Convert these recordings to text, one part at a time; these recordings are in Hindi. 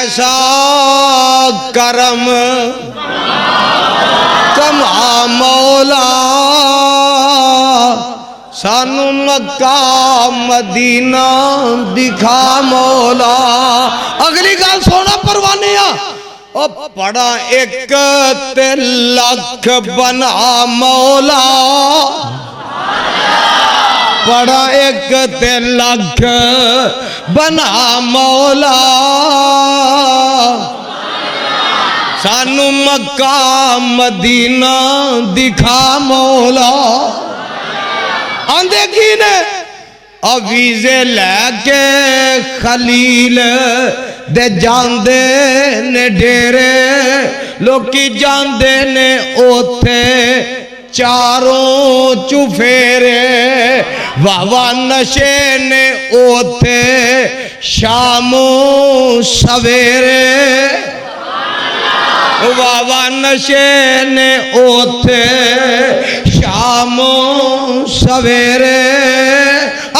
ऐसा करम कमा मौला सानू मक्का मदीना दिखा मौला। अगली गल सोना परवाने ओ पड़ा एक ते लख बना मौला, पड़ा एक ते लख बना मौला सानू मक्का मदीना दिखा मौला। आंदे की ने वीजे लैके खलील दे जांदे ने डेरे लोकी जांदे ने ओथे चारों चुफेरे वावा नशे ने ओथे शामो सवेरे वावा नशे ने ओथे शामो सवेरे।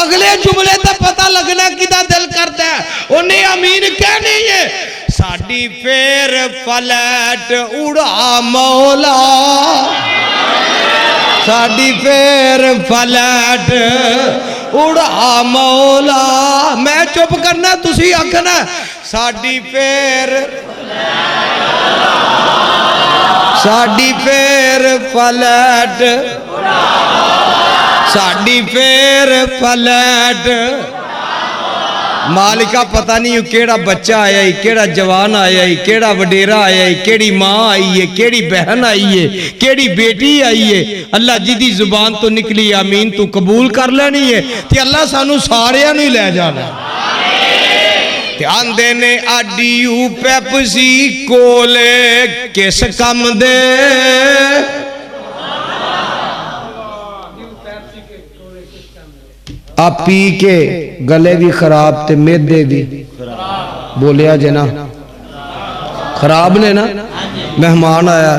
अगले जुमले का पता लगना किदा दिल करता है उन्हें अमीन कहनी है साडी फेर फ्लैट उड़ा मौला, साडी फेर फ्लैट उड़ा मौला। मैं चुप करना तुसी आखना साडी फेर साडी फेर फ्लैट साडी फेर फ्लैट। मालिका पता नहीं केड़ा बच्चा आया ही, केड़ा जवान आया ही, केड़ा वडेरा आया ही, केड़ी माँ आई है, केड़ी बहन आई है, केड़ी बेटी आई है। अल्लाह जी दी जुबान तो निकली आमीन तू कबूल कर लेनी है ते अल्लाह सानू सारिया नूं लै जाना। आंदे ने आडीयू पेप्सी कोले किस कम दे आ पी के गले भी खराब ते मेदे भी बोलिया जे ना खराब ने ना। मेहमान आया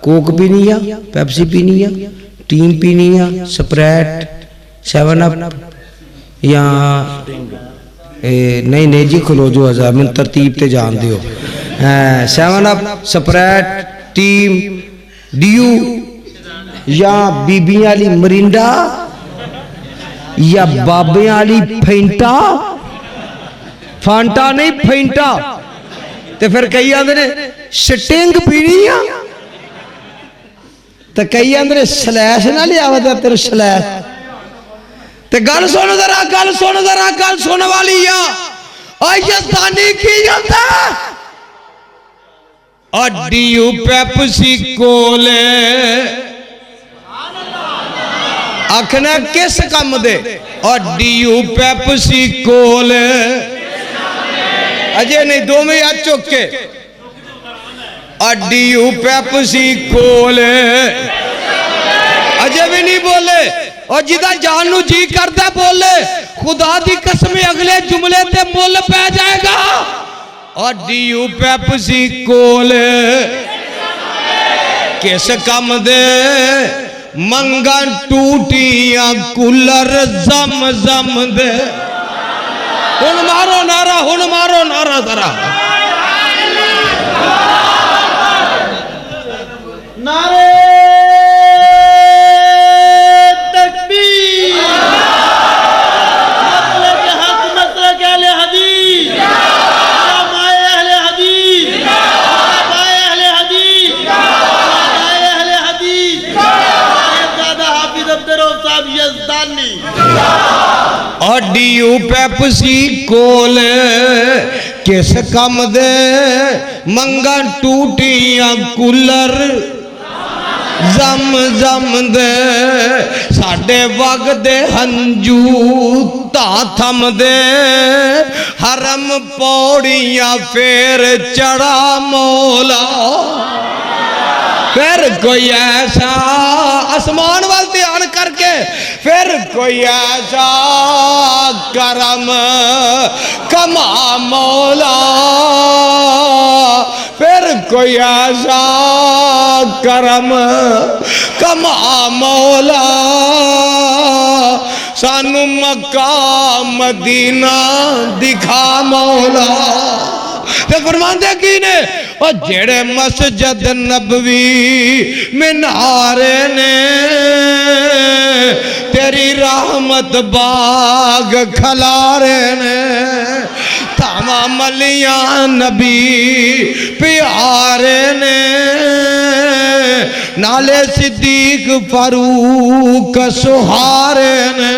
कोक पीनी है, पेप्सी पीनी है, टीम पीनी है, स्प्राइट 7 अप या नहीं नहीं जी खलो जो हज़ार मैं तरतीब ते जान दियो 7 अप स्प्राइट टीम ड्यू या बीबियां वाली मरिंडा या बाबे वाली फेंटा फांटा नहीं फेंटा। ते फिर कई आंदे ने स्टिंग पीनी आ ते कई आंदे ने स्लैश ना लिया तेरे स्लैश। ते गल सुन जरा गल सुन जरा गल सुन वाली आयतानी की जाता अड्डीयू पेप्सी कोले आखना किस कम दे अड्डीयू पेप्सी कोले अजय नहीं दो में याद चुक के अड्डीयू पेप्सी कोले अजय भी नहीं बोले और जिदा जान नू जी करता बोले खुदा दी कसम अगले जुमले ते मुल पै जाएगा। अड्डीयू पेप्सी कोले किस कम दे मंगन टूटियां कूलर जम जम दे। हुन मारो नारा जरा नारे तकबीर मसले के हक मसले के अहले हदीस माए अहले हदीस माए अहले हदीस माए अहले हदीस दादा हाफिज अब्दुर साहब यजदानी। अड्डीयू पेप्सी कोले किस कम दे मंगन टूटियां कूलर जम जम दे साडे वगदे हंजू ता थम दे हरम पौड़ियां फेर चढ़ा मौला। फिर कोई ऐसा आसमान वाल ध्यान करके फिर कोई ऐसा करम कमा मौला। फिर कोई ऐसा करम कमा मौला सानू मक्का मदीना दिखा मौला। ते फरमांदे की ने ओ जेड़े मस्जिद नबवी मीनारे ने तेरी रहमत बाग खलारे ने तावा मलियां नबी प्यारे ने नाले सिद्दीक फारूक सुहारे ने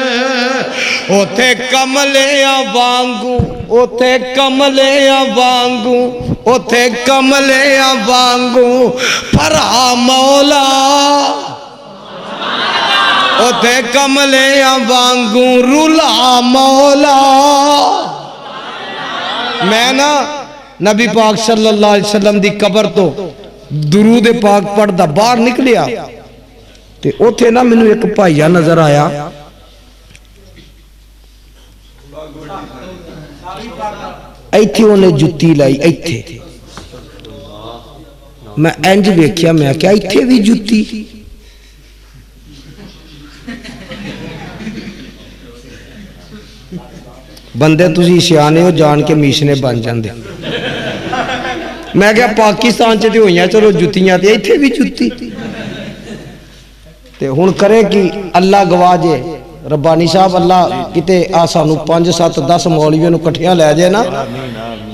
ओथे कमलिया वांगू ओथे कमलिया वांगू ओथे कमलिया वांगू भरा मौला ओथे कमलिया वांगू रुला मौला। मैं ना नबी पाक सल्लल्लाहु अलैहि वसल्लम दी कबर तो दुरूद पाक पढ़दा बाहर निकलिया ते उथे ना मैनू एक भाईया नजर आया इत्थे उन्हें जुत्ती लाई इत्थे मैं इंज वेख्या मैं क्या इत्थे भी जुत्ती बंदे तुसी सियाने हो जान के मीशने बन जाते। मैं क्या पाकिस्तान च तो हुई चलो जुत्तियां ते इत्थे भी जुत्ती ते हुण करे कि अल्लाह गवाह जे रब्बानी साहब अल्लाह किते आ सानू 5 7 10 मौलवियों नू इकट्ठियां लै जाए ना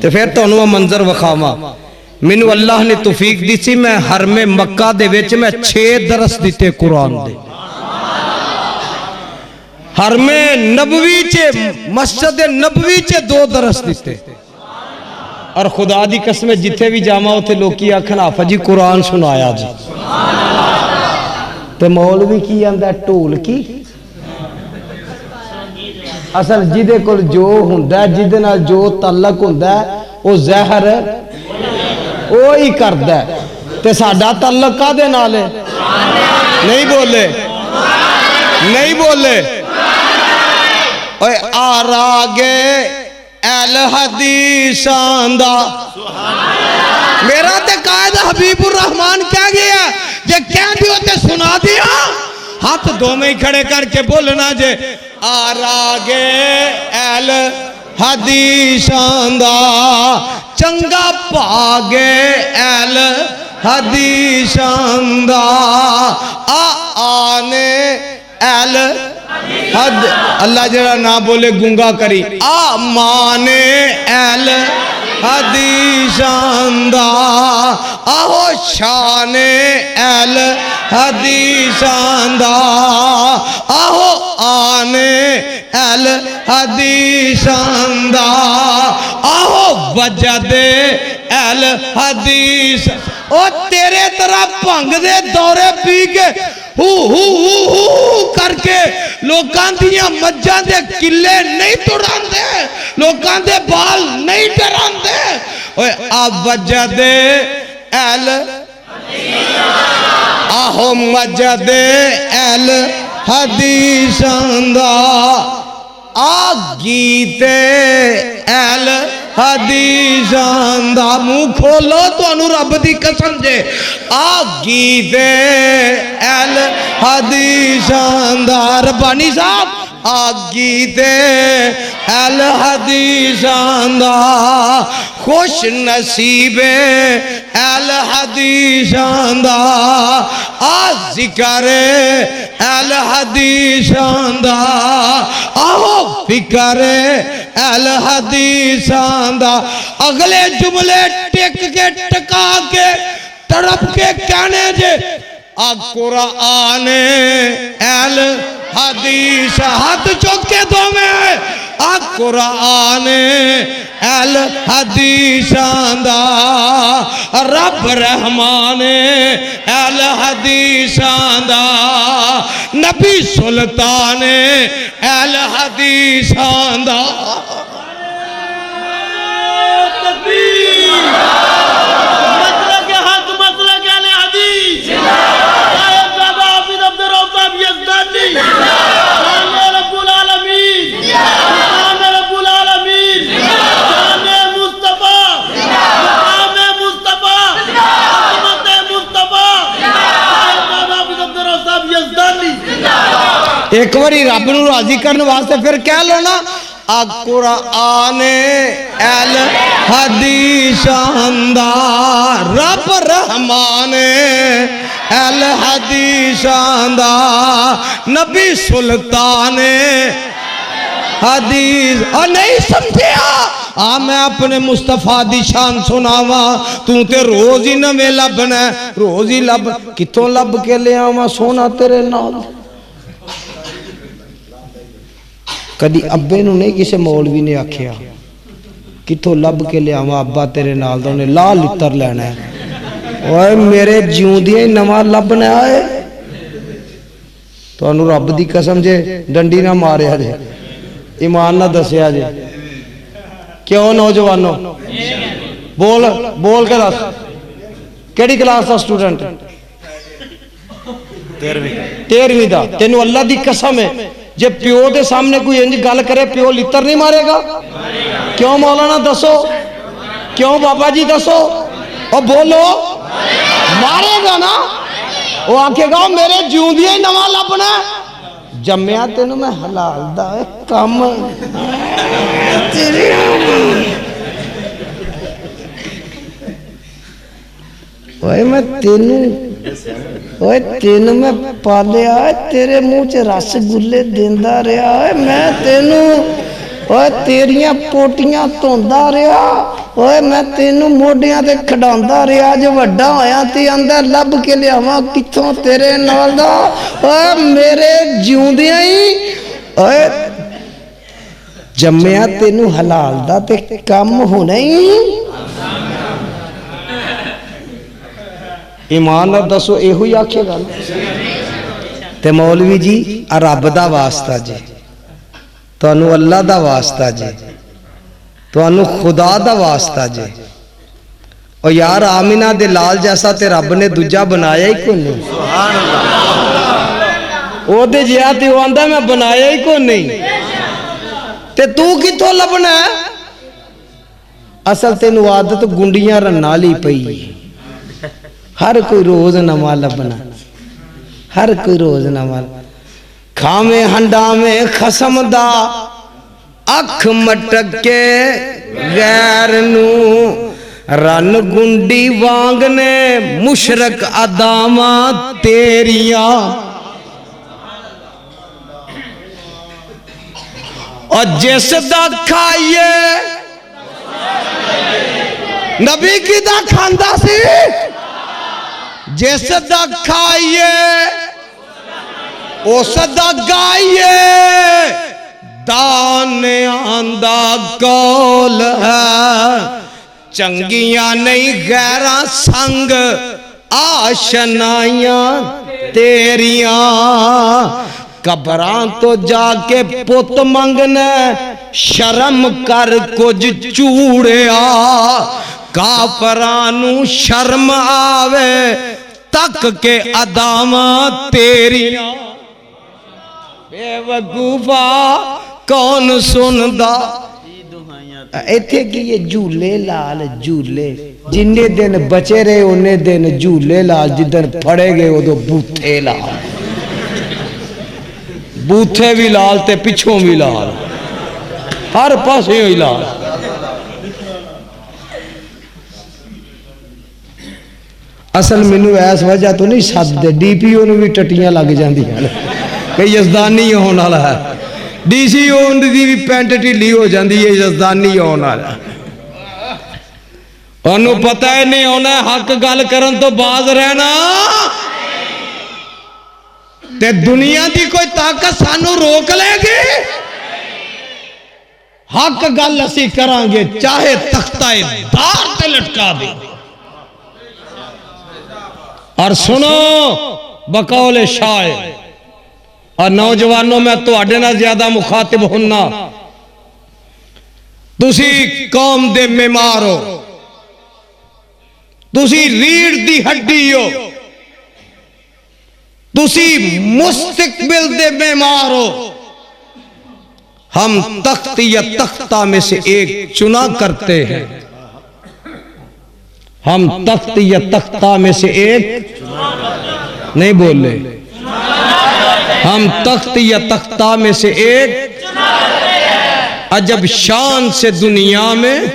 ते फिर तुहानू मंजर विखावां। मैनू अल्लाह ने तौफीक दी सी मैं हरमे मक्का दे विच मैं 6 दरस दिते कुरान दे हरमे नबवी च मस्जिद नबवी च 2 दरस दिते और खुदा दी कसम जिथे भी जावा उथे लोकी आखन हाफिज जी कुरान सुनाया जी ते मौलवी की आंदा ढोल की असल जिदे कोल जो हुंदा जिदे नाल जो ताल्लुक हुंदा ओ जहर ओ ही करदा ते साडा ताल्लुक कादे नाल है नहीं बोले नहीं बोले ओए आरागे अल हदीसां दा मेरा ते कायद हबीबुर रहमान कह गया जे कह दियो ते सुना दिया हाथ दो में ही खड़े करके बोलना जे आरागे अल हदीसां दा चंगा भागे अल हदीसां दा आने अल हद अल्लाह जरा ना बोले गूंगा करी आ माने अल हदीसां दा आहो शाने अल हदीसां दा आहो आने अल हदीसां दा आहो वजदे अल हदीस ओ तेरे तरह भंग दे दौरे पी के हू करके लोकां दियां मज्जां दे किले नहीं तुड़ांदे लोकां दे बाल नहीं डरांदे ओए आ वजदे अल आहो मजदे अल हदीसां दा आ गीते अल हदीसां दा मुंह खोलो तुहानू रब दी कसम जे आ गीते अल हदीसां दा रब्बानी साहब आ गीते अल हदीसां दा खुश नसीबे अल हदीसां दा आ जिक्र अल हदीसां दा आहो फिक्र अल हदीसां दा अगले जुमले टिक के टका के तड़प के कहने जे आ कुरान अल हदीस हाथ चुक के दो में आ कुरान अल हदीसां दा रब रहमान अल हदीसां दा नबी सुल्तान अल हदीसां दा एक बारी रब नूं राजी करने वास्ते फिर कह लो ना आ कुरान अल हदी शानदार रब रहमान अल हदी शानदार नबी सुल्तान हदीस। और नहीं समझिया आ मैं अपने मुस्तफा दी शान सुनावा तू ते रोज ही नवे लभना रोज ही लब कितों लब के ले आवा सोना तेरे नाल। कदी अब्बे नूं नहीं किसी मौलवी ने आखिया कितों लब के ले आवा अब्बा तेरे नाल दा उन्हें ला लितर लेना है। ओए मेरे जिउंदियां ही नवा लभना है। तुहानूं रब दी कसम जे डंडी ना मारिया जे ईमान ना दसिया जे क्यों नौजवानों बोल बोल के दस केड़ी क्लास का स्टूडेंट 13वीं दा तेनू अल्लाह दी कसम है जे प्यो के सामने कोई इंज गल करे प्यो लितर नहीं मारेगा? क्यों मौलाना दसो क्यों बाबा जी दसो और बोलो मारेगा ना। वो आखेगा मेरे जिउंदियां ही नवा लभना जम्मिया तेन मैं हलाल दा कम ओए मैं तेन मैं पालिया तेरे मुंह च रसगुल्ले देंदा रहा है मैं तेनू ओए तेरियां पोटियां धोंदा रहा ओए मैं तेनू मोडियां ते खड़ांदा रहा जो वड्डा होया ते आंदा लब के लियावां कित्थों तेरे नाल दा ओए मेरे जिउंदियां ही ओए जम्मिया तेनू हलाल दा ते कम होना ही। ईमान नाल दसो इहो ही आखेगा ते मौलवी जी आ रब दा वास्ता जी तुहानू अल्लाह दा वास्ता जी तुहानू खुदा दा वास्ता जी। और यार आमिना दे लाल जैसा ते रब ने दूजा बनाया ही कोई नहीं। ओदे जिहा ते ओ आंदा मैं बनाया ही कोई नहीं ते तू कित्थों लभना है? असल तेनू आदत गुंडियां रन्ना ली पई हर कोई रोज नवा लभना हर कोई रोज नवा खावे हंडा में खसम दा अख मटक के गैर नू रन गुंडी वांग ने मुशरक अदामा तेरिया और जिस दा खाइए नबी की दा खांदा सी जिस दा खाइए उस दा गाइए दाने आंदा कौल है चंगियां नहीं गैरा संग आशनाइयां तेरिया कबरां तो जाके पुत मंगने शर्म कर कुछ चूड़िया काफरां नू शर्म आवे तक के अदामा तेरिया बेवकूफा कौन सुनदा इत्थे की ये झूले लाल झूले जिन्ने दिन बचे रहे उन्ने दिन झूले लाल जिदन फड़े गए उदो बूथे लाल बूथे भी लाल ते पिछों भी लाल हर पासे ही लाल। असल मैनू इस वजह तो नहीं सदते DPO नूं भी टट्टियां लग जांदियां ने कई यजदानी होने वाला है DCO की भी पैंट ढिली हो जाती है यजदानी होने वाला उन्होंने पता है नहीं होना हक गल करन तो बाज रहना ते दुनिया की कोई ताकत सानू रोक लेगी हक गल असी करांगे चाहे तख्ताए दार ते लटका दे। और सुनो बकौल शायर और नौजवानों में तुहाडे नाल ज्यादा मुखातिब होना तुसी कौम दे मेमार हो तुसी रीढ़ दी हड्डी हो तुसी मुस्तकबिल दे मेमार हो। हम तख्त या तख्ता में से एक चुना करते हैं हम तख्त या तख्ता में से एक नहीं बोले हम तख्त या तख्ता में से एक अजब शान से दुनिया में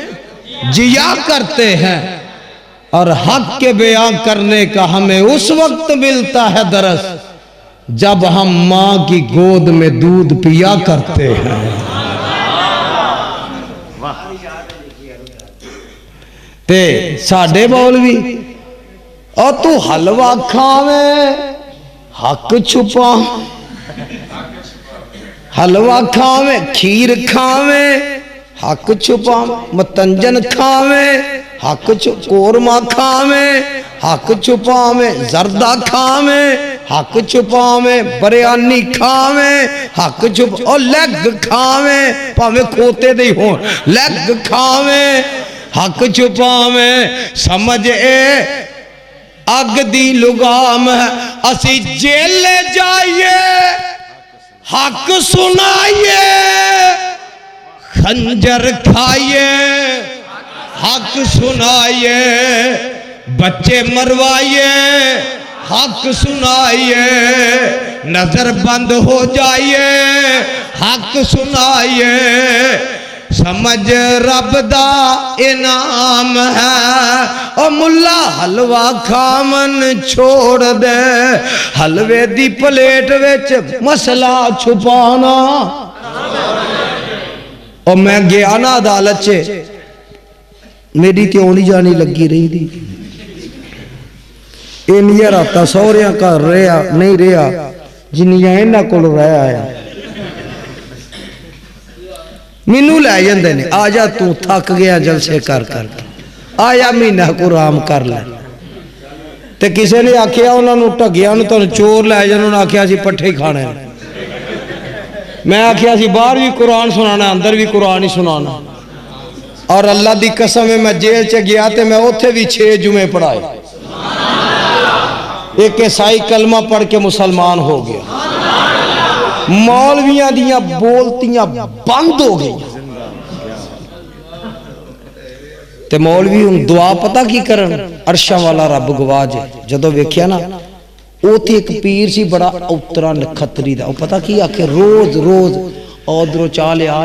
जिया करते हैं और हक के बयां करने का हमें उस वक्त मिलता है दरस जब हम मां की गोद में दूध पिया करते हैं। ते साडे मौलवी और तू हलवा खावे हक छुपा, हलवा खावे खीर खावे हक छुपा, मतंजन खावे हक कोरमा खावे हक छुपावे, जरदा खावे हक छुपावे, बिरयानी खावे हक छुप, और लैग खावे भावे खोते दे हो लैग खावे हक छुपावे। समझ ए अग दी लुगाम है असी जेल जाइए हक सुनाइए, खंजर खाइए हक सुनाइए, बच्चे मरवाइए हक सुनाइए, नजर बंद हो जाइए हक सुनाइए। समझ रब दा इनाम है ओ मुल्ला हलवा खावन छोड़ दे, हलवे दी प्लेट विच मसला छुपाना। और मैं गया ना अदालत च, मेरी तो आनी जानी लगी रही थी, इनिया रात सौरिया घर रहा नहीं रहा जिन्नियां इन्हां कोल रह आया। मैनू लै जांदे ने, आ जा तू थक गया जलसे कर कर, आया महीना को आराम कर लै। ते किसी ने आख्या उन्होंने ढग्गिया तुम चोर लै जाने, उन्होंने आख्या असीं पट्ठे ही खाने। मैं आख्या असीं बाहर भी कुरान सुनाना अंदर भी कुरान ही सुनाना। और अल्लाह की कसम है मैं जेल च गया तो मैं उत्थे भी 6 जुमे पढ़ाए। एक ईसाई कलमा पढ़ के मुसलमान हो गया, मौलवियां दियां बोलतियां बंद हो गई। ते मौलवी हुण दुआ पता की करन, अरशां वाला रब गवाज जदों वेख्या ना, उत्थे एक पीर सी बड़ा उतरा नखत्री दा, पता की आखे रोज रोज उधरों चाह लिया,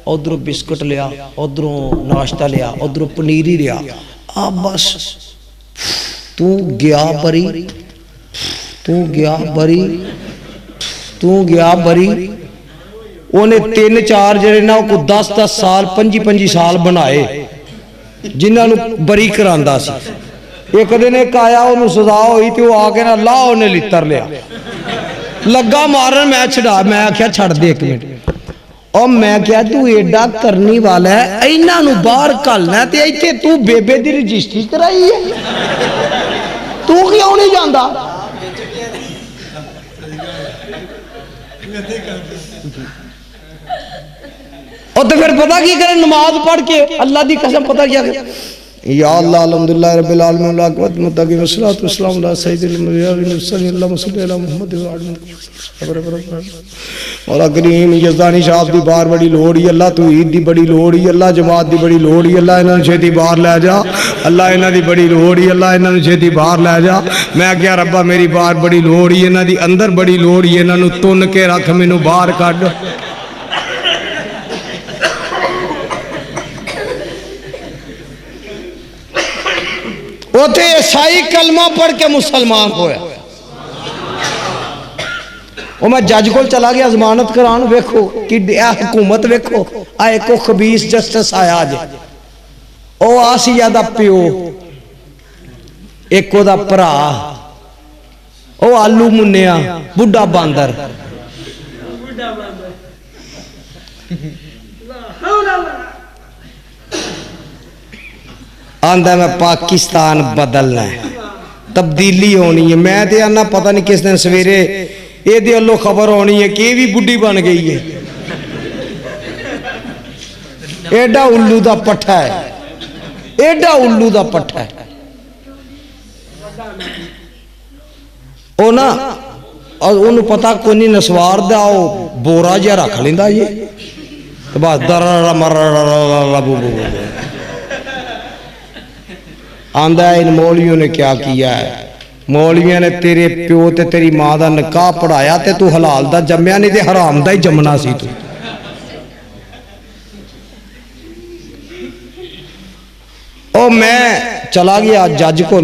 उधरों बिस्कुट लिया, उधरों नाश्ता लिया, उधरों पनीरी लिया, आ बस तू गया बरी, तू गया बरी, तू गया बरी। उन्हें 3-4 जड़े ना 10-10 साल 25-25 साल बनाए जिन्होंने बरी करांदा सी। एक दिन एक आया उन्होंने सजा हुई तो आके ना ला उन्हें लितर लिया, लगा मारन, मैं छड़ा, मैं आख्या छड़ दे 1 मिनट। और मैं क्या तू एडा करनी वाला है, इन्हों बाहर घलना ते इत्थे तू बेबे दी रजिस्ट्री कराई है, तू क्यों नहीं जाता? और तो फिर पता की करे, नमाज पढ़ के अल्लाह की कसम पता क्या करे, या अल्लाह अल्हम्दुलिल्लाह रब्बिल आलमीन ला कुव्वत मुत्तकी वस्सलातु वस्सलामु अला सय्यिदिल मुरसलीन सल्लल्लाहु अलैहि मुहम्मद और करीम यज़दानी साहब दी बार बड़ी लोड़ ही, अल्लाह तौहीद दी बड़ी लोड़ ही, अल्लाह जमात दी बड़ी लोड़ ही, अल्लाह इन्हां नूं छेती बाहर लै जा, अल्लाह इन्हां दी बड़ी लोड़ ही, अल्लाह इन्हां नूं छेती बाहर लै जा। मैं क्या रब्बा मेरी बाहर बड़ी लोड़ ही, इन्हां दी अंदर बड़ी लोड़ ही, इन्हां नूं तुन के रख, मैनू बाहर कढ। उथे ईसाई कलमा पढ़ के मुसलमान होया। मैं जज को चला गया जमानत करान, वेखो कि हुकूमत वेखो, आए को खबीस जस्टिस आया जे, ओ आसिया दा प्यो, एक ओदा भरा, ओ आलू मुन्निया बुढ़ा बांदर, आंदा मैं पाकिस्तान बदलना है, तब्दीली होनी है। मैं तो आना पता नहीं किस दिन सवेरे ये अल्लो खबर होनी है कि भी बुढ़ी बन गई है। एडा उल्लू दा पट्ठा है, एडा उल्लू दा पट्ठा है। ओ ना और उन्हें पता कोई नहीं, नसवार दा बोरा जिहा रख लेंदा ये, तो बस दर मर आंदा इन मौलवियों ने क्या किया है, मौलवियों ने तेरे प्यो ते तेरी मां दा निकाह पढ़ाया ते तू हलाल दा जम्मिया नहीं ते हराम दा ही जमना सी तू। ओ मैं चला गया जज को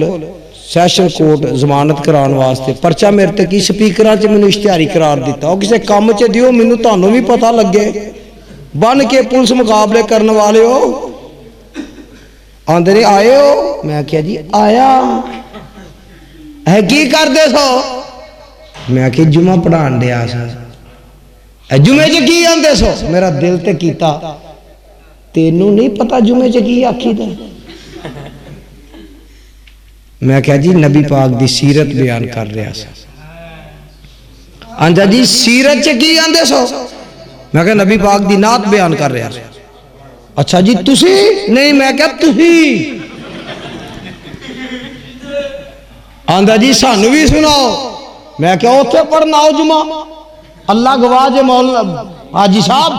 सैशन कोर्ट जमानत कराने वास्ते, परचा मेरे ते की स्पीकर च मैनू इश्तिहारी करार दिता, किसी काम च दियो मैनू तुहानू भी पता लगे, बन के पुलिस मुकाबले करने वाले हो। आंदे ने आए हो, मैं क्या जी आया है, की करदे सो, मैं कि जुमा पढ़ान दिया सर, जुमे च की आंदे सो, मेरा दिल ते कीता तेनू नहीं पता जुमे च की आखी दे, मैं क्या जी नबी पाक दी सीरत बयान कर रहा सा। आंदा जी सीरत च की आंदे सो, मैं क्या नबी पाक दी नात बयान कर रहा सा। अच्छा जी तुसी नहीं, मैं क्या तुसी, आंदा जी सानू भी सुनाओ, मैं क्या उत्थे पढ़ना आओ जुमा, अल्लाह गवाह जे मौलवी हाजी साहब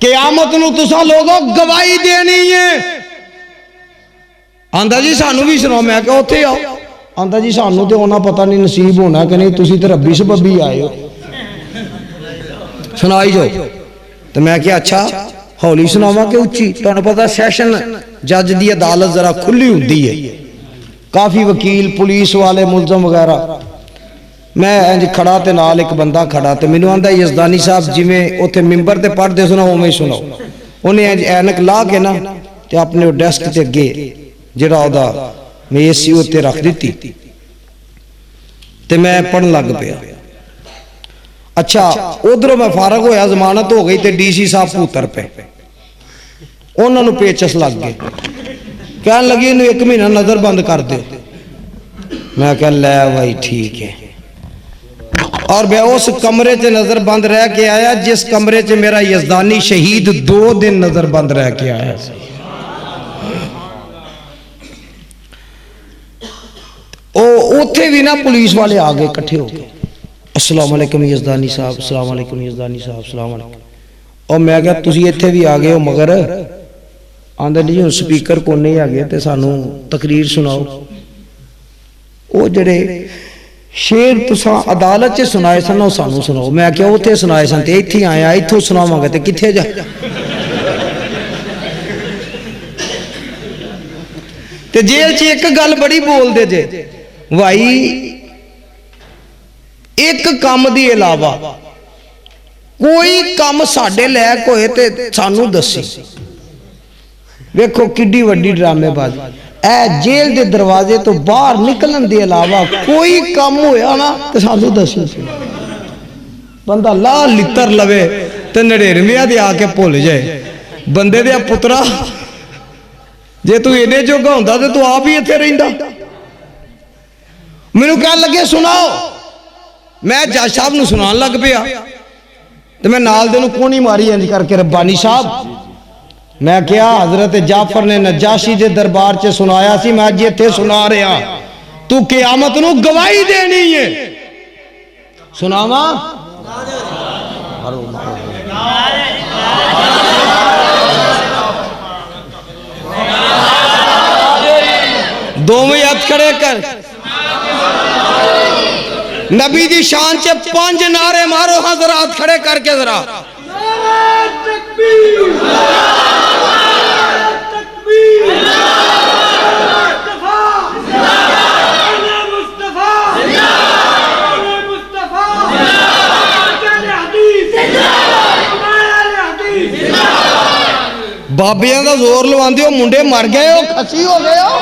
क़यामत नूं तुसां लोगों गवाही देनी है। आंदा जी सानू भी सुनाओ, मैं क्या उत्थे आओ, आंदा जी सानू तो उन्हें पता नहीं नसीब होना कि नहीं, तुसी तो रब्बी सबबी आए हो, सुनाई जाओ। तो मैं क्या अच्छा हौली सुनावा कि उच्ची, तुहानू पता सैशन जज की अदालत जरा खुली होंदी है, काफ़ी वकील पुलिस वाले मुलजम वगैरह, मैं इंज खड़ा तो नाल एक बंदा खड़ा, तो मैनू आंदा यजदानी साहब जिमें उत्थे मिंबर ते पढ़ते सुनाओ उवें सुनाओ। उन्हें इंज ऐनक ला के ना ते अपने डेस्क ते अगे जिहड़ा ओहदा मेज सी उत्ते रख दी, ते मैं पढ़न लग पिया। अच्छा उधरों मैं फारग होया, जमानत हो गई, तो DC साहब भूतर पे, उन्होंने पेचस लग गए, कह लगी इन्हू 1 महीना नजर बंद कर दो। मैं कह लै भाई ठीक है, और मैं उस कमरे च नजर बंद रह के आया जिस कमरे च मेरा यजदानी शहीद 2 दिन नजर बंद रह के आया। उथे भी ना पुलिस वाले आ गए इकट्ठे हो गए, अस्सलाम वालेकुम यजदानी साहब, अस्सलाम वालेकुम यजदानी साहब, अस्सलाम वालेकुम। और मैं क्या तुसी इत्थे भी आ गए हो, मगर आंदे नहीं हुण स्पीकर को नहीं आ गए तो सानू तकरीर सुनाओ। वो जड़े शेर तुसा अदालत च सुनाए सन वो सानू सुनाओ। मैं क्या उत्थे सुनाए सन ते इत्थे आया, इत्थों सुनावांगा ते कित्थे जा, ते जेल च एक गल बड़ी बोलदे जे भाई, एक काम दी इलावा कोई काम साडे लैक होए ते सानू दसी। वेखो किड्डी वड्डी ड्रामेबाजी, ए जेल दे दरवाजे तो बाहर निकलन दे अलावा कोई काम होया ना तो सानू दसी। बंदा ला लितर लवे ते 99 दे आके भुल जाए, बंदे दे पुत्रा जे तू इन्ने जोगा होंदा ते तू आप ही इत्थे रहिंदा। मैनू कह लगे सुनाओ, मैं जज साहब नूं सुनान लग पिया, तो मैं नाल दे नूं कोनी मारी इंज करके रब्बानी साहब, मैं क्या हजरत जाफर ने नजाशी के दरबार च सुनाया सी, मैं अज इत्थे सुना रहा, तू क़यामत नूं गवाही देनी है। सुनावा दोवें हथ खड़े कर, नबी दी शान च 5 नारे मारो, हाँ जरा हाथ खड़े करके जरा। बाबियां का जोर लवांदे हो, मुंडे मर गए हो, खसी हो गए हो।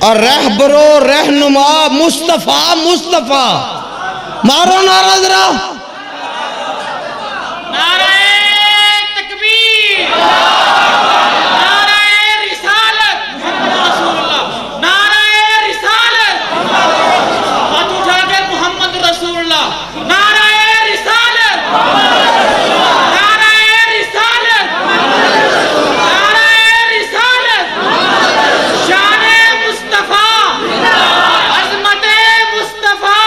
और रहबरो रहनुमा मुस्तफा मुस्तफा, मारो नारा जरा, नारे तकबीर, नारे रिसालत, नारे रिसालत, हाथ उठा के मोहम्मद रसूलुल्लाह, नारे रिसालत, नारे रिसालत, नारे रिसालत, शाने मुस्तफा, अज़मते मुस्तफा,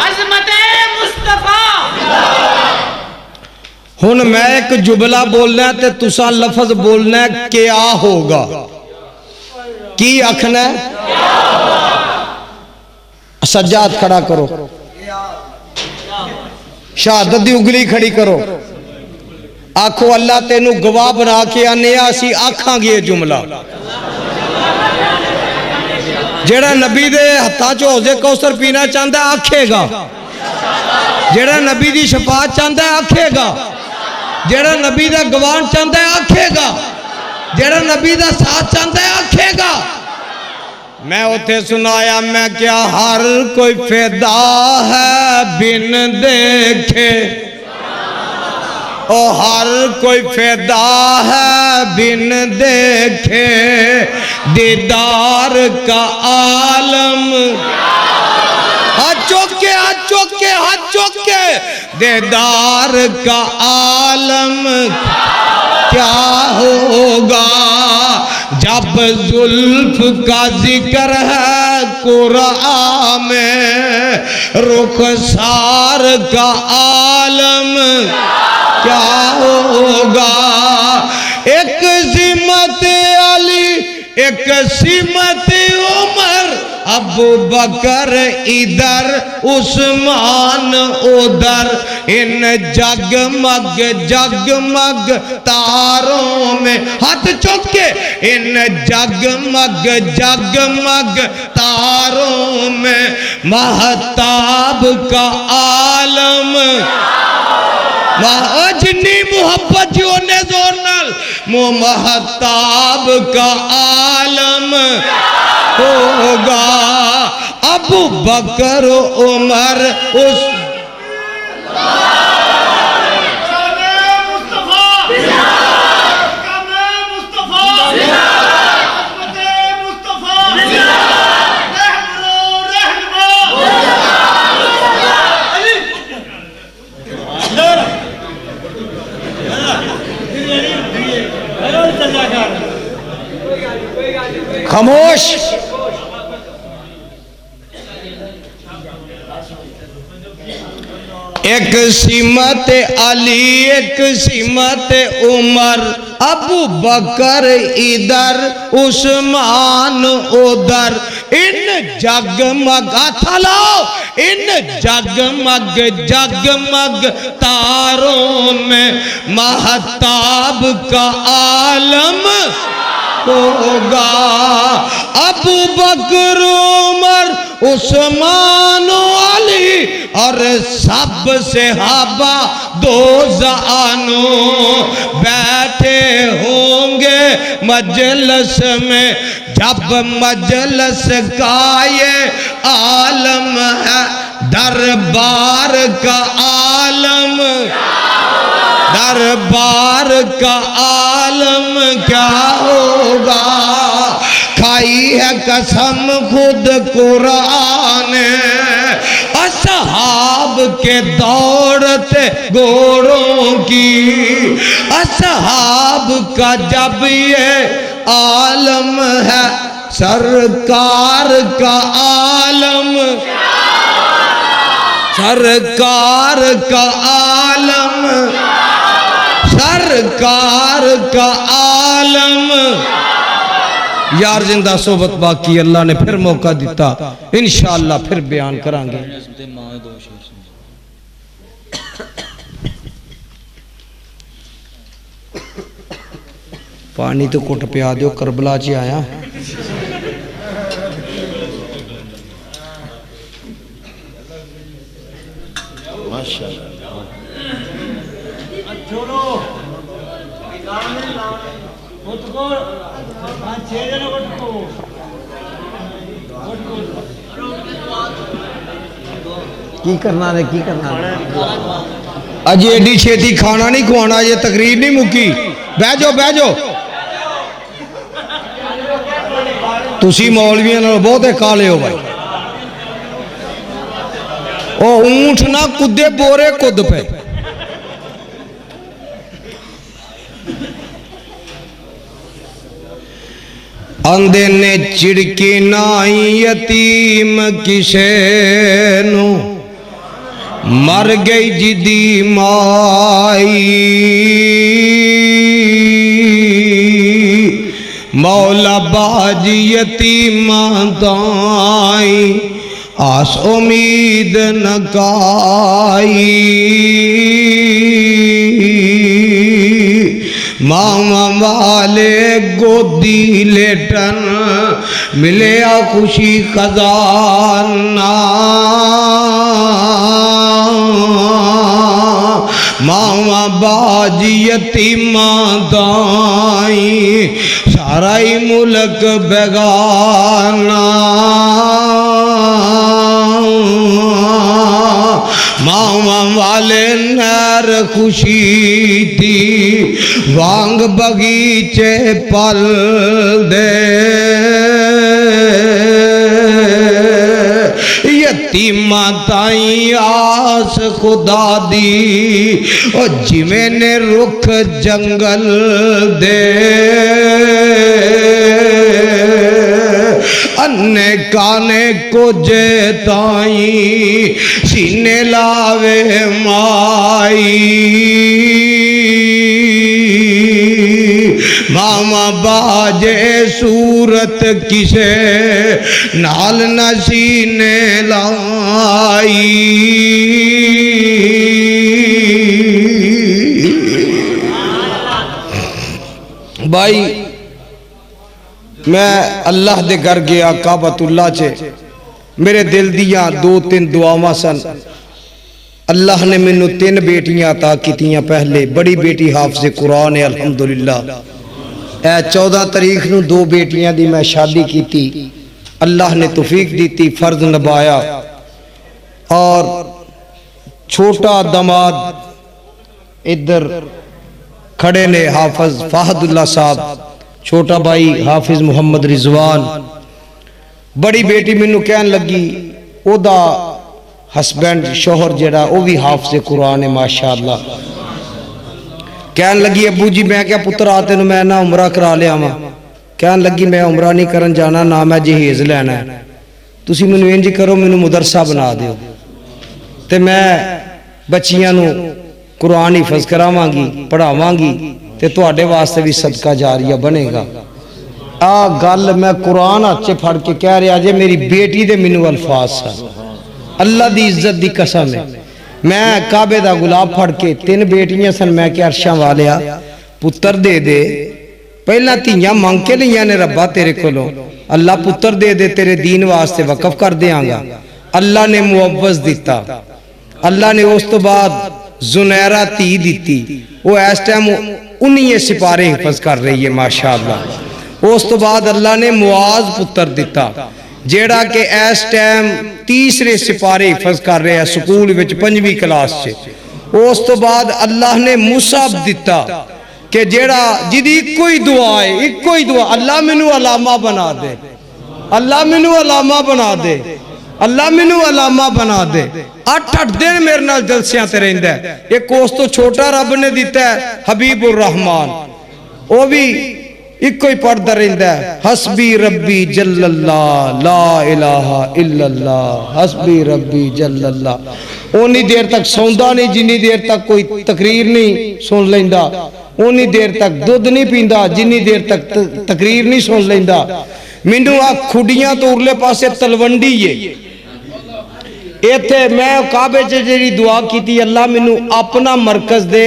अज़मते मुस्तफा। हुन मैं एक जुमला बोलना है ते तुसा लफज बोलना है, क्या होगा, की आखना है। सज्जा हाथ खड़ा करो, शहादत की उंगली खड़ी करो, आखो अल्लाह तेनू गवाह बना के आने असी आखांगे जुमला। जेड़ा नबी दे हत्थां च हौज़े कौसर पीना चाहता आखेगा, जेड़ा नबी दी शफाअत चाहता आखेगा, जेड़ा नबी दा गवाह चाहता आखेगा, जेड़ा नबी दा साथ चाहता आखेगा। मैं उथे सुनाया, मैं क्या हर कोई फिदा है बिन देखे, ओ हर कोई फिदा है बिन देखे, दीदार का आलम। हाथ चौक के, हाथ चौक के, हाथ चौक के, दीदार का आलम क्या होगा जब जुल्फ का जिक्र है कुरान में, रुखसार का आलम क्या होगा। एक सिमत अली, एक सिमत उमर, अबू बकर इधर उस्मान उधर, इन जगमग जगमग तारों में, हाथ चौके, इन जगमग जगमग तारों में महताब का आलम। जिन्नी मुहब्बत जो ने जोर नाल महताब का आलम होगा। अबू बकर उमर उस खामोश। एक सिमत अली, एक सिमत उमर, अबू बकर इधर उस्मान उधर, इन जगमग थालो, इन जगमग जगमग तारों में महताब का आलम होगा। अबू बकर उमर उस्मान अली और सब सहाबा दो जानो बैठे होंगे मजलिस में, जब मजलिस का ये आलम है, दरबार का आलम, दरबार का आलम क्या होगा। खाई है कसम खुद कुरान, असहाब के दौड़ते घोड़ों की, असहाब का जब ये आलम है, सरकार का आलम, सरकार का आलम, सरकार का आलम। यार जिंदा सोबत बाकी, अल्लाह ने फिर मौका दिता, इंशाअल्लाह फिर बयान करांगे। पानी तो कुट पिया दो, करबला च आया। की करना ने, की करना अज एडी छेती खाना नहीं खुआना, ये तकरीर नहीं मुकी। बह जाओ, बह जाओ। तुसी मौलवियों नाल बहुते काले हो भाई। ओ ऊंठ ना कुदे, बोरे कुद पे। आंदे ने चिड़की नाई यतीम किसे नू, मर गई जिदी माई, मौला बाज यतीमा दाई आस उम्मीद न काई मामा वाले गोदी लेटन मिले खुशी खजाना मामा बाजी यतीमा दाई सारा ही मुल्क बेगाना मामा वाले नर खुशी थी वांग बगीचे पल दे यतीमा ताई आस खुदा दी और जिमें ने रुख जंगल दे अन्ने काने को जे ताई सीने लावे माई मामा बाजे सूरत किसे नाल नसीने लाई भाई मैं अल्लाह दे घर गया काबतुल्ला च मेरे दिल दियां दो तीन दुआवां सन अल्लाह ने मैनू तीन बेटियां अता कीतियां पहले बड़ी बेटी हाफिज़ कुरान है अल्हम्दुलिल्लाह 14 तारीख नू दो बेटियां दी मैं शादी की अल्लाह ने तौफीक दी फर्ज निभाया और छोटा दमाद इधर खड़े ने हाफिज फाहदुल्ला साहब छोटा भाई हाफिज मुहम्मद रिजवान बड़ी बेटी मैनू कहन लगी ओदा हसबैंड शोहर जड़ा वो भी हाफिज कुरान है माशाअल्लाह कहन लगी अबू जी मैं क्या पुत्र आ तेन मैं ना उमरा करा लिया वा कहन लगी मैं उमरा नहीं करन जाना ना मैं जहेज लैना है तुसी मैनू इंज करो मैनू मुदरसा बना दिओ ते मैं बच्चियां नू कुरान हिफज करावांगी पढ़ावांगी ते तुहाडे वास्ते भी सदका जारिया बनेगा आ गल मैं कुरान हाथ च फड़ के कह रहा जे मेरी बेटी दे मैनू अल्फाज सन अल्लाह दी इज्जत दी कसम है मैं काबे दा गुलाब फड़ के तीन बेटियां सन मैं क्या अर्शां वालिया पुत्र दे दे पहला धीयां मंग के लिया ने रब्बा तेरे कोलों अल्लाह पुत्र दे दे तेरे दीन वास्ते वकफ कर देंगा अल्लाह ने मुअव्वज दिता अल्लाह ने उस तो बाद जुनैरा धी दी वो इस टाइम 19 सिपारे हिफज कर रही है माशाअल्लाह उस तो बाद अल्लाह ने मुआज पुत्र दिता जेड़ा के इस टाइम तीसरे सिपारे हिफज कर रहे हैं स्कूल विच 5वीं क्लास च उस तो बाद अल्लाह ने मुसाब दिता कि जेड़ा जिदी इको ही दुआ है इको ही दुआ अल्लाह मैनू अलामा बना दे अल्लाह मैनू अलामा बना दे अल्लाह मैनू अलामा बना दे 8-8 दिन मेरे नाल जलसियां ते रहिंदा है एक उस तो छोटा रब ने दिता है हबीबुर रहमान वो भी इको ही पढ़ता रहिंदा है हस्बी रब्बी जल्लल्लाह ला इलाहा इल्लल्लाह हस्बी रब्बी जल्लल्लाह उन्नी देर तक सौंदा नहीं जिन्नी देर तक कोई तकरीर नहीं सुन लेंदा उन्नी देर तक दुध नहीं पींदा जिन्नी देर तक तकरीर नहीं सुन लेंदा मैनू आ खुडियां तो उरले पासे तलवंडी है इत्थे मैं काबे च जेड़ी दुआ की अल्लाह मैनू अपना मरकज दे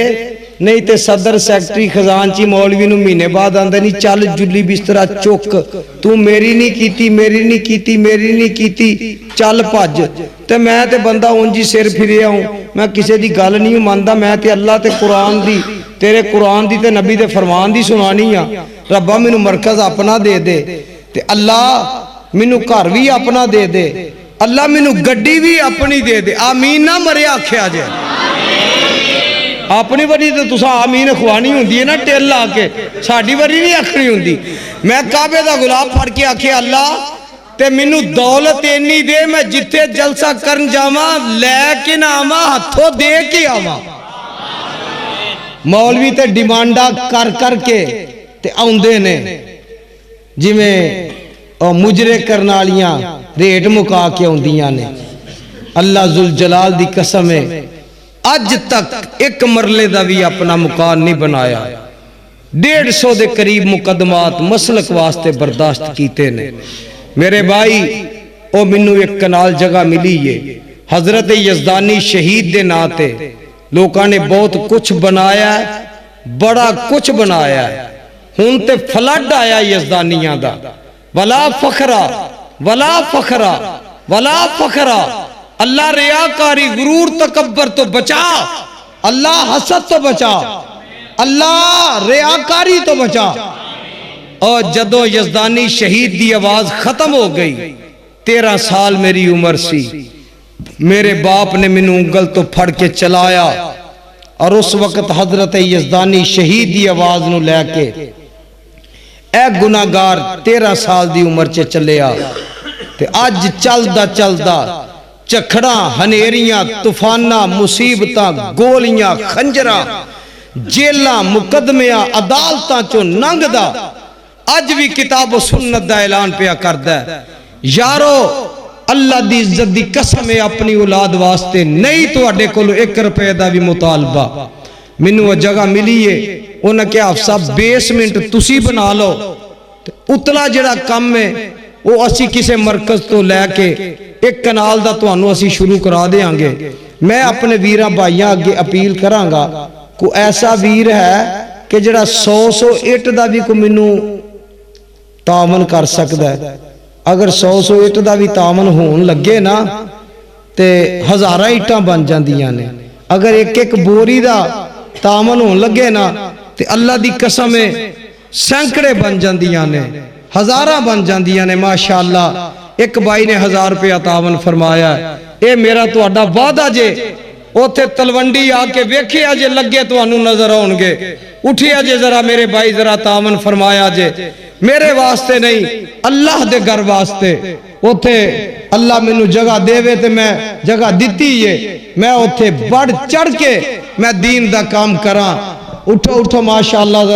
नहीं तो सदर सैकटरी खजानची मौलवी नू महीने बाद आंदा नहीं चल जुली बिस्तरा चुक तू मेरी नहीं कीती मेरी नहीं कीती मेरी नहीं कीती चल भज ते मैं ते बंदा उंज ही सिर फिरिया हूं मैं किसी दी गल नहीं मानदा मैं ते अल्लाह ते कुरान दी तेरे कुरान दी ते नबी दे फरमान दी सुनानी आ रब्बा मैनू मरकज अपना दे दे ते अल्लाह मैनू घर भी अपना दे दे अल्लाह मैनू गड्डी भी अपनी दे दे आमीन ना मरे आख्या जे अपनी वारी तो तुसा आमीन खुआनी होंदी है ना टेल आके साडी वारी नहीं आखनी होंदी मैं काबे दा गुलाब फड़ के आखे अल्लाह ते मैनू दौलत इन्नी दे मैं जिथे जलसा करन जावां लैके ना आवां हथों दे के आवां मौलवी ते डिमांडा कर करके ते आउंदे ने जिवें मुजरे करने वालियां रेट मुका के आउंदियां ने अल्लाह जुल जलाल दी कसम है अज तक एक मरले का भी अपना मुकान नहीं बनाया 150 के करीब मुकदमात मसलक वास्ते बर्दाश्त किए ने मेरे भाई ओ मैनू एक कनाल जगह मिली है। हजरत यजदानी शहीद के नां ते लोगों ने बहुत कुछ बनाया, बड़ा कुछ बनाया। हुण ते फ्लड आया यजदानियां दा। वला फखरा वला फखरा वला फखरा। अल्लाह रियाकारी गुरूर तकब्बर तो बचा, अल्लाह हसद तो बचा, अल्लाह रियाकारी तो बचा। और जदों यजदानी शहीद की आवाज खत्म हो गई, 13 साल मेरी उम्र सी, मेरे बाप ने मैनू उंगल तो फड़ के चलाया और उस वक्त हजरत यजदानी शहीद की आवाज नू लैके ए गुनाहगार 13 साल की उम्र च चलिया ते अज चलदा चलदा झखड़ा हनेरियां तूफाना मुसीबतां गोलियां खंजरा जेलां मुकदमियां अदालतां चों लंघदा अज भी किताब सुन्नत दा ऐलान पिया करदा है। यारो अल्लाह दी इज्जत दी कसम है, अपनी औलाद वास्ते नहीं तुहाडे कोल 1 रुपए दा भी मुतालबा। मैनू वो जगह मिली है, उन्हें कहा अफसा बेसमेंट तुसी बना लो, उतला जिहड़ा काम है वो असी किसी मरकज तो लैके 1 कनाल दा तुहानू असी शुरू करा देंगे। मैं अपने वीरां भाइयां अगे अपील करांगा, को ऐसा वीर है कि जिहड़ा 100 इट दा भी को मैनू तामन कर सकदा है। अगर 100 इट दा भी तामन होन लगे ना ते हज़ारां इटां बन जांदियां ने। अगर एक बोरी दा तामन होन लगे ना ते अल्लाह दी कसम है सैकड़े बन जांदियां ने, हज़ारां बन जांदियां ने। माशाअल्लाह एक भाई ने 1000 रुपया तामन फरमाया। ये मेरा तुहाडा वादा जे, उथे तलवंडी आके वेखिया जे लगे तुहानू नजर आउणगे, उठिया जे जरा मेरे भाई जरा तामन फरमाया जे, मेरे वास्ते नहीं अल्लाह दे घर वास्ते। उथे अल्लाह मैनू जगह देवे ते मैं जगह दिती है, मैं उथे बढ़ चढ़ के मैं दीन दा काम करा। उठो उठो माशाअल्लाह जरा